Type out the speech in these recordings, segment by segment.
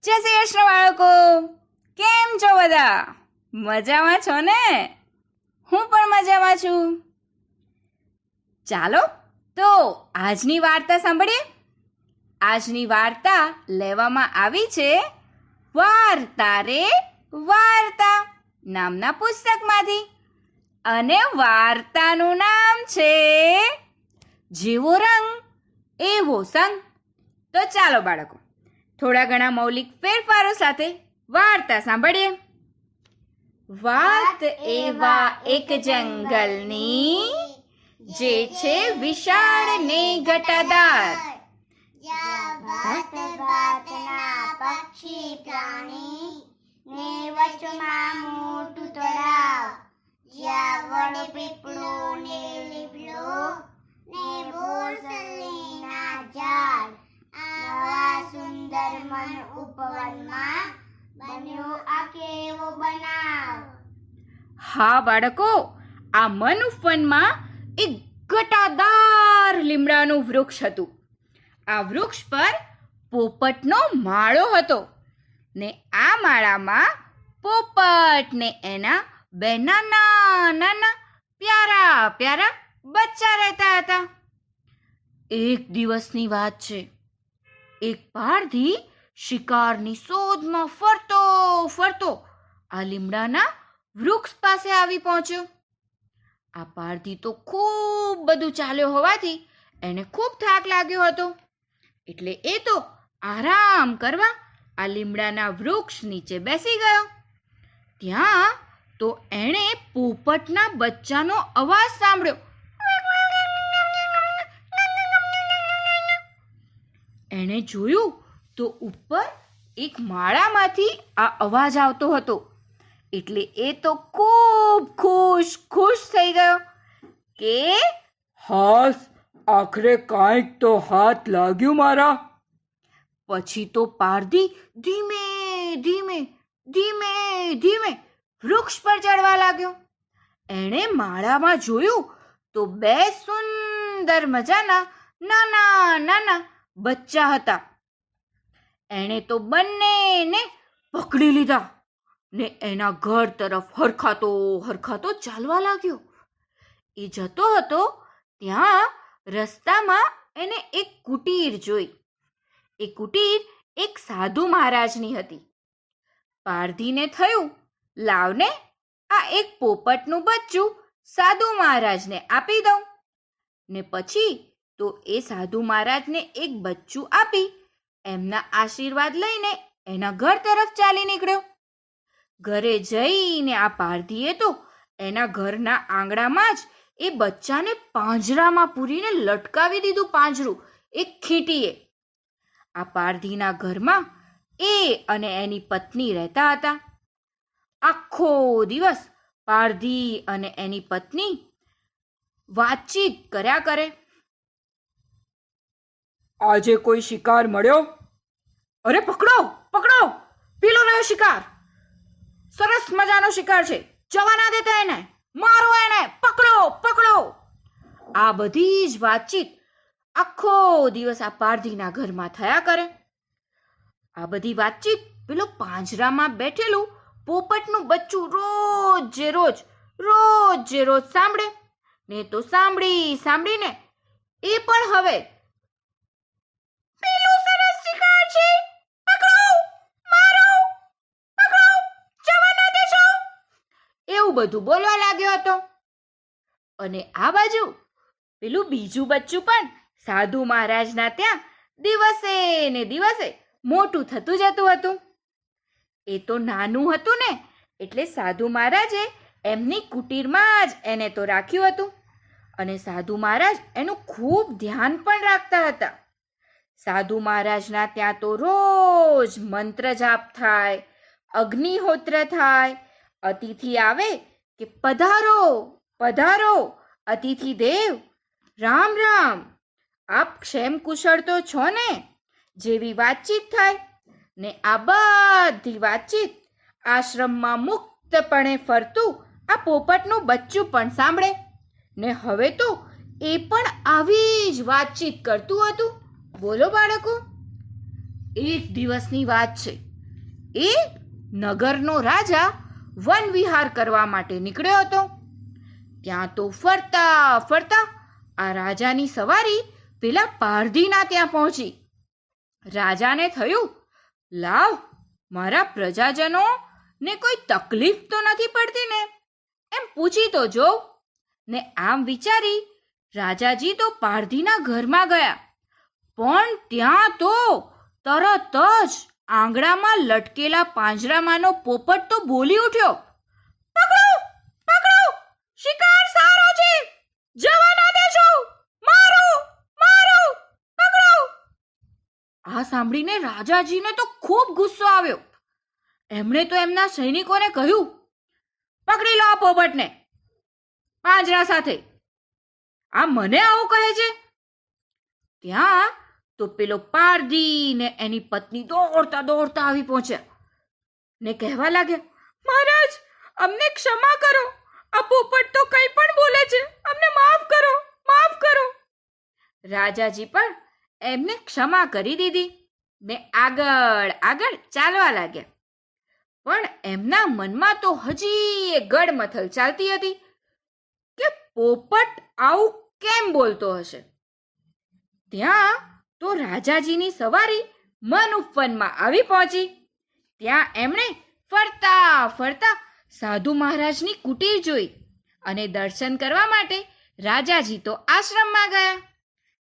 જય શ્રી કૃષ્ણ બાળકો, કેમ છો બધા? મજામાં છો ને? હું પણ મજામાં છું. ચાલો તો આજની વાર્તા સાંભળીએ. આજની વાર્તા લેવામાં આવી છે વાર્તા રે વાર્તા નામના પુસ્તકમાંથી, અને વાર્તાનું નામ છે જેવો રંગ એવો સંગ. તો ચાલો બાળકો, થોડા ઘણા મૌલિક ફેરફારો સાથે વાર્તા સાંભળીએ. વાત એવા એક જંગલની, જે છે વિશાળ ને ઘટાદાર. પક્ષી પ્રાણી ને વચમાં મોટું તળાવ, જ્યાં વડ પીપળો ને લીમડો ને બોરસલીના ઝાડ, આવા સુંદર મન ઉપવનમાં બન્યો આ કેવો બનાવ. હા બાળકો, આ મન ઉપવનમાં એક ઘટાદાર લીમડાનું વૃક્ષ હતું. આ વૃક્ષ પર પોપટનો માળો હતો ને આ માળામાં પોપટ ને એના બે નાના નાના પ્યારા પ્યારા બચ્ચા રહેતા હતા. એક દિવસની વાત છે. એક પારધી શિકારની શોધમાં ફરતો ફરતો આ લીમડાના વૃક્ષ પાસે આવી પહોંચ્યો. આ પારધી તો ખૂબ બધું ચાલ્યો હોવાથી એને ખૂબ થાક લાગ્યો હતો, એટલે એ તો આરામ કરવા આ લીમડાના વૃક્ષ નીચે બેસી ગયો. ત્યાં તો એણે પોપટના બચ્ચાનો અવાજ સાંભળ્યો. એણે જોયું તો ઉપર એક માળામાંથી આ અવાજ આવતો હતો, એટલે એ તો ખૂબ ખુશ થઈ ગયો કે હાસ, આખરે કાંઈક તો હાથ લાગ્યું મારા. પછી તો પારધી ધીમે ધીમે ધીમે ધીમે વૃક્ષ પર ચડવા લાગ્યો. એણે માળામાં જોયું તો બે સુંદર મજાના નાના નાના બચ્ચા હતા. એણે તો બંનેને પકડી લીધા ને એના ઘર તરફ હરખાતો ચાલવા લાગ્યો. એ જતો હતો ત્યાં રસ્તામાં એને એક કુટીર જોઈ. એ કુટીર એક સાધુ મહારાજની હતી. પારધીને થયું, લાવને આ એક પોપટનું બચ્ચું સાધુ મહારાજને આપી દઉં. ને પછી તો એ સાધુ મહારાજને એક બચ્ચું આપી એમના આશીર્વાદ લઈને એના ઘર તરફ ચાલી નીકળ્યો. ઘરે જઈને આ પારધીએ તો એના ઘરના આંગણામાં જ એ બચ્ચાને પાંજરામાં પૂરીને લટકાવી દીધું, પાંજરું એક ખીટીએ. આ પારધીના ઘરમાં એ અને એની પત્ની રહેતા હતા. આખો દિવસ પારધી અને એની પત્ની વાતચીત કર્યા કરે. આજે કોઈ શિકાર મળ્યો? અરે પકડો પકડો, પેલો રહ્યો શિકાર, સરસ મજાનો શિકાર છે, જવા ના દેતા એને, મારો એને, પકડો પકડો. આ બધી જ વાતચીત આખો દિવસ આ પારધીના ઘરમાં થયા કરે. આ બધી વાતચીત પેલો પાંજરામાં બેઠેલું પોપટનું બચ્ચું રોજે રોજ સાંભળે ને તો સાંભળીને એ પણ હવે પેલું સરસ શિકાર છે, પકડો, મારો, પકડો, જવા ના દેશો, એવું બધું બોલવા લાગ્યો હતો. અને આ બાજુ પેલું બીજું બચ્ચું પણ સાધુ મહારાજના ત્યાં દિવસે ને દિવસે મોટું થતું જતું હતું. એ તો નાનું હતું ને, એટલે સાધુ મહારાજે એમની કુટીરમાં જ એને તો રાખ્યું હતું, અને સાધુ મહારાજ એનું ખૂબ ધ્યાન પણ રાખતા હતા. સાધુ મહારાજના ત્યાં તો રોજ મંત્ર જાપ થાય, અગ્નિહોત્ર થાય, અતિથિ આવે કે પધારો પધારો અતિથિ દેવ, રામ રામ, આપ ક્ષેમ કુશળ તો છો ને, જેવી વાતચીત થાય. ને આ બધી વાતચીત આશ્રમમાં મુક્તપણે ફરતું આ પોપટનું બચ્ચું પણ સાંભળે ને હવે તો એ પણ આવી જ વાતચીત કરતું હતું. બોલો બાળકો, એક દિવસની વાત છે. એ નગરનો રાજા વન વિહાર કરવા માટે નીકળ્યો હતો. ત્યાં તો ફરતા ફરતા આ રાજાની સવારી પેલા પારધીના ત્યાં પહોંચી. રાજાને થયું, લાવ, મારા પ્રજાજનો ને કોઈ તકલીફ તો નથી પડતી ને, એમ પૂછી તો જોઉં. ને આમ વિચારી રાજાજી તો પારધીના ઘરમાં ગયા. પણ ત્યાં તો તરત જ આંગણામાં લટકેલા પાંજરામાંનો પોપટ તો બોલી ઉઠ્યો, પકડો, પકડો, શિકાર સારો છે, જવા ના દેશો, મારો, મારો, પકડો. આ સાંભળીને રાજાજીને તો ખૂબ ગુસ્સો આવ્યો. એમણે તો એમના સૈનિકોને કહ્યું, પકડી લો આ પોપટને પાંજરા સાથે. આ મને આવું કહે છે? ત્યાં તો પેલો પારધી ને એની પત્ની દોડતા દોડતા આવી પહોંચ્યા ને કહેવા લાગ્યા, મહારાજ, અમને ક્ષમા કરો, આ પોપટ તો કંઈ પણ બોલે છે, અમને માફ કરો, માફ કરો. રાજાજી પણ એમને ક્ષમા કરી દીધી ને આગળ આગળ ચાલવા લાગ્યા. પણ એમના મનમાં તો હજી એ ગડમથલ ચાલતી હતી કે પોપટ આવું કેમ બોલતો હશે. ત્યાં તો રાજાજીની સવારી મનઉપવનમાં આવી પહોંચી. ત્યાં એમણે ફરતા ફરતા સાધુ મહારાજની કુટીર જોઈ અને દર્શન કરવા માટે રાજાજી તો આશ્રમમાં ગયા.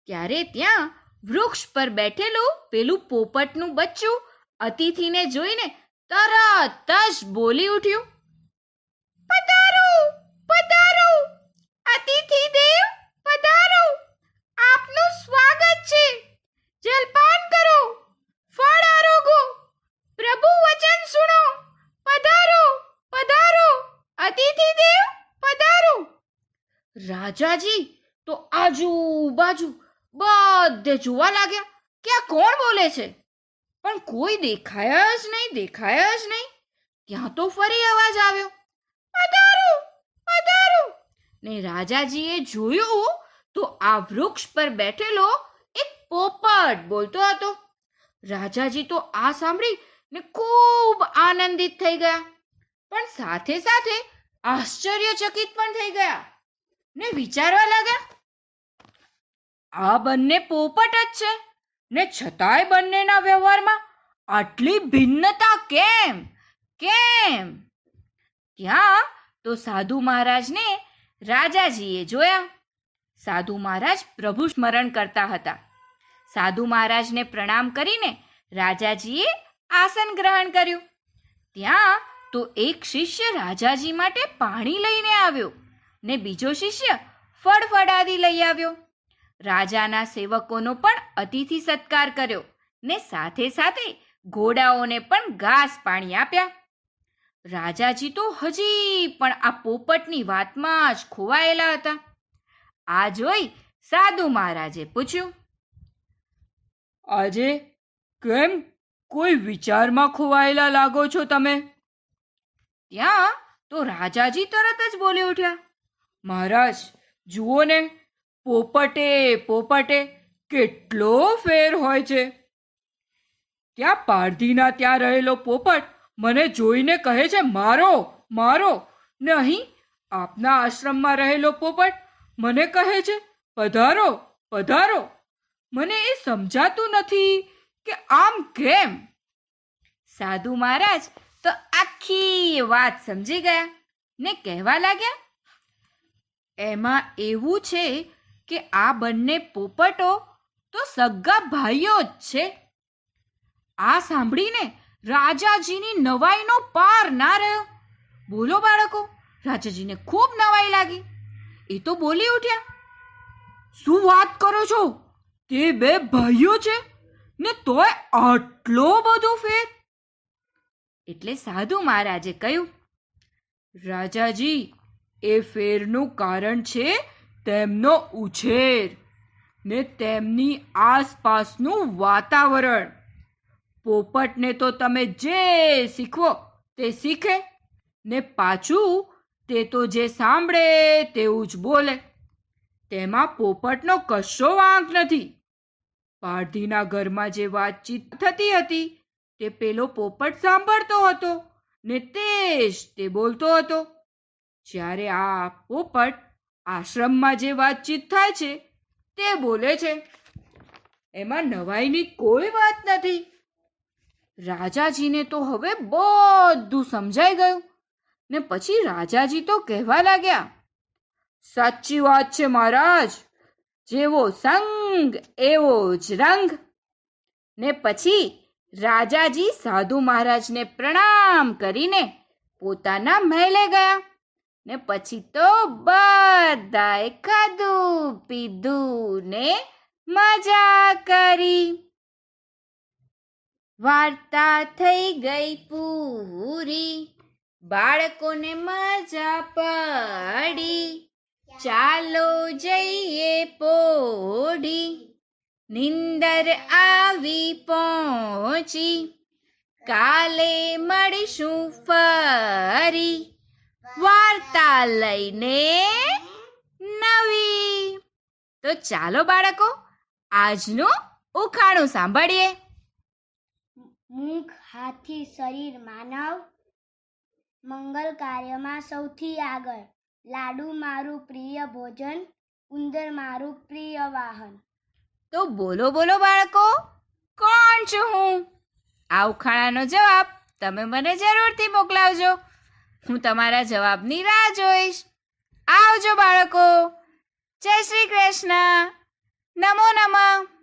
ત્યારે ત્યાં વૃક્ષ પર બેઠેલું પેલું પોપટનું બચ્ચું અતિથિને જોઈને તરત જ બોલી ઉઠ્યું, પધારો, પધારો, અતિથિ દેવ, પધારો, આપનું સ્વાગત છે, જલપાન કરો, ફળ આરોગો, પ્રભુ વચન સુનો, પધારો, પધારો, અતિથિ દેવ, પધારો. રાજાજી તો આજુબાજુ બધે જોવા લાગ્યા કે આ કોણ બોલે છે, પણ કોઈ દેખાયા જ નહીં, દેખાયા જ નહીં. ત્યાં તો ફરી અવાજ આવ્યો, પધારો, પધારો. ને રાજાજીએ જોયું તો આ વૃક્ષ પર બેઠેલો એક પોપટ બોલતો હતો. રાજાજી તો આ સાંભળી ને ખૂબ આનંદિત થઈ ગયા, પણ સાથે સાથે આશ્ચર્યચકિત પણ થઈ ગયા ને વિચારવા લાગ્યા, આ બંને પોપટ જ છે ને છતાંય બંનેના વ્યવહારમાં આટલી ભિન્નતા કેમ કેમ? ત્યાં તો સાધુ મહારાજને રાજાજીએ જોયા. સાધુ મહારાજ પ્રભુ સ્મરણ કરતા હતા. સાધુ મહારાજને પ્રણામ કરીને રાજાજીએ આસન ગ્રહણ કર્યું. ત્યાં તો એક શિષ્ય રાજાજી માટે પાણી લઈને આવ્યો ને બીજો શિષ્ય ફળફળાદી લઈ આવ્યો. રાજાના સેવકોનો પણ અતિથિ સત્કાર કર્યો ને સાથે સાથે ઘોડાઓને પણ ઘાસ પાણી આપ્યા. રાજાજી તો હજી પણ આ પોપટની વાતમાં જ ખોવાયેલા હતા. આ જોઈ સાધુ મહારાજે પૂછ્યું, આજે કેમ કોઈ વિચારમાં ખોવાયેલા લાગો છો તમે? ત્યાં તો રાજાજી તરત જ બોલી ઉઠ્યા, મહારાજ, જુઓ ને, પોપટે પોપટે કેટલો ફેર હોય છે. ત્યાં પારધીના ત્યાં રહેલો પોપટ મને જોઈને કહે છે, મારો, મારો, ને અહીં આપના આશ્રમમાં રહેલો પોપટ મને કહે છે, પધારો, પધારો. મને એ સમજાતું નથી કે આમ કેમ? સાધુ મહારાજ તો આખી વાત સમજી ગયા ને કહેવા લાગ્યા, એમાં એવું છે કે આ બંને પોપટો તો સગા ભાઈઓ જ છે. આ સાંભળીને રાજાજીની નવાઈનો પાર ના રહ્યો. બોલો બાળકો, રાજાજીને ખૂબ નવાઈ લાગી. એ તો બોલી ઉઠ્યા, શું વાત કરો છો? તે બે ભાઈઓ છે ને તોય આટલો બધો ફેર? એટલે સાધુ મહારાજે કહ્યું, રાજાજી, એ ફેરનું કારણ છે તેમનો ઉછેર ને તેમની આસપાસનું વાતાવરણ. પોપટને તો તમે જે શીખવો તે શીખે ને પાછું તે તો જે સાંભળે તેવું જ બોલે. તેમાં પોપટનો કશો વાંક નથી. પારધીના ઘરમાં જે વાતચીત થતી હતી તે પેલો પોપટ સાંભળતો હતો ને તે બોલતો હતો. જ્યારે આ પોપટ આશ્રમમાં જે વાતચીત થાય છે તે બોલે છે. એમાં નવાઈની કોઈ વાત નથી. રાજાજીને તો હવે બધું સમજાઈ ગયું ને પછી રાજાજી તો કહેવા લાગ્યા, સાચી વાત છે મહારાજ, જેવો સંગ એવો જ રંગ. ને પછી રાજાજી સાધુ મહારાજને પ્રણામ કરીને પોતાના મહેલે ગયા ને પછી તો બધાએ ખાધું પીધું ને મજા કરી. વાર્તા થઈ ગઈ પૂરી, બાળકોને મજા પડી. ચાલો જઈએ પોઢી, નિંદર આવી પહોંચી. કાલે મળીશું ફરી, વાર્તા લઈને નવી. તો ચાલો બાળકો, આજનું ઉખાણું સાંભળીએ. મુખ હાથી શરીર માનવ, મંગલ કાર્યમાં સૌથી આગળ. લાડુ મારું પ્રિય ભોજન, ઉંદર મારું પ્રિય વાહન. તો બોલો બોલો બાળકો, કોણ છું હું? આ ઉખાણાનો જવાબ તમે મને જરૂરથી મોકલાવજો. હું તમારા જવાબની રાહ જોઈશ. આવજો બાળકો. જય શ્રી કૃષ્ણ. નમો નમઃ.